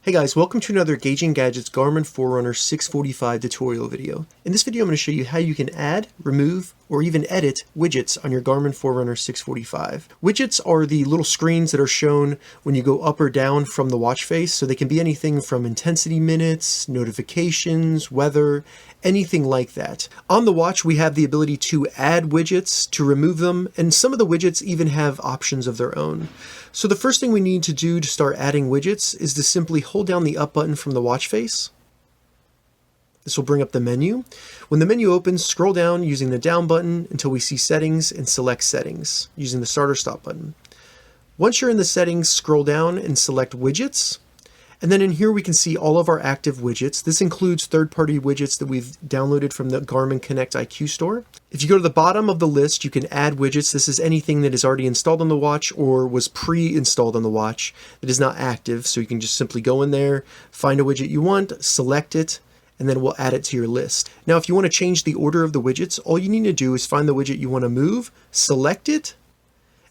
Hey guys, welcome to another Gauging Gadgets Garmin Forerunner 645 tutorial video. In this video I'm going to show you how you can add, remove, or even edit widgets on your Garmin Forerunner 645. Widgets are the little screens that are shown when you go up or down from the watch face, so they can be anything from intensity minutes, notifications, weather, anything like that. On the watch we have the ability to add widgets, to remove them, and some of the widgets even have options of their own. So the first thing we need to do to start adding widgets is to simply hold down the up button from the watch face. This will bring up the menu. When the menu opens, scroll down using the down button until we see Settings and select Settings using the Start or Stop button. Once you're in the settings, scroll down and select Widgets. And then in here we can see all of our active widgets. This includes third-party widgets that we've downloaded from the Garmin Connect IQ store. If you go to the bottom of the list, you can add widgets. This is anything that is already installed on the watch or was pre-installed on the watch that is not active. So you can just simply go in there, find a widget you want, select it, and then we'll add it to your list. Now, if you want to change the order of the widgets, all you need to do is find the widget you want to move, select it,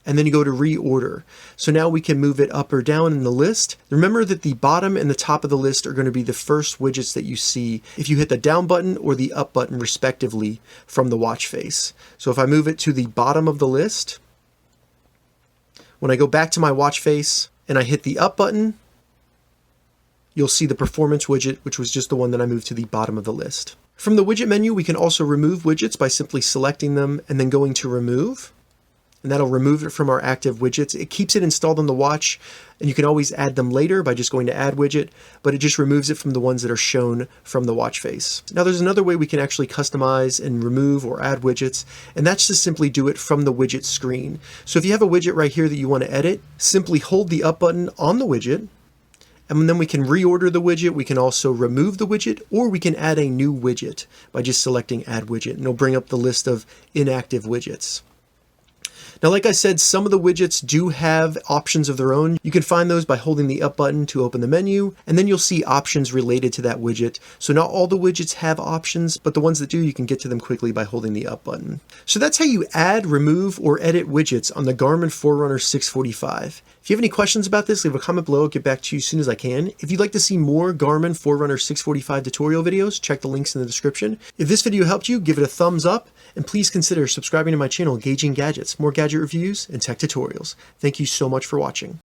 and then you go to reorder. So now we can move it up or down in the list. Remember that the bottom and the top of the list are going to be the first widgets that you see if you hit the down button or the up button respectively from the watch face. So if I move it to the bottom of the list, when I go back to my watch face and I hit the up button, you'll see the performance widget, which was just the one that I moved to the bottom of the list. From the widget menu, we can also remove widgets by simply selecting them and then going to remove. And that'll remove it from our active widgets. It keeps it installed on the watch, and you can always add them later by just going to Add Widget, but it just removes it from the ones that are shown from the watch face. Now there's another way we can actually customize and remove or add widgets, and that's to simply do it from the widget screen. So if you have a widget right here that you want to edit, simply hold the up button on the widget, and then we can reorder the widget. We can also remove the widget, or we can add a new widget by just selecting Add Widget, and it'll bring up the list of inactive widgets. Now, like I said, some of the widgets do have options of their own. You can find those by holding the up button to open the menu, and then you'll see options related to that widget. So not all the widgets have options, but the ones that do, you can get to them quickly by holding the up button. So that's how you add, remove, or edit widgets on the Garmin Forerunner 645. If you have any questions about this, leave a comment below. I'll get back to you as soon as I can. If you'd like to see more Garmin Forerunner 645 tutorial videos, check the links in the description. If this video helped you, give it a thumbs up, and please consider subscribing to my channel, Gauging Gadgets, more gadget reviews and tech tutorials. Thank you so much for watching.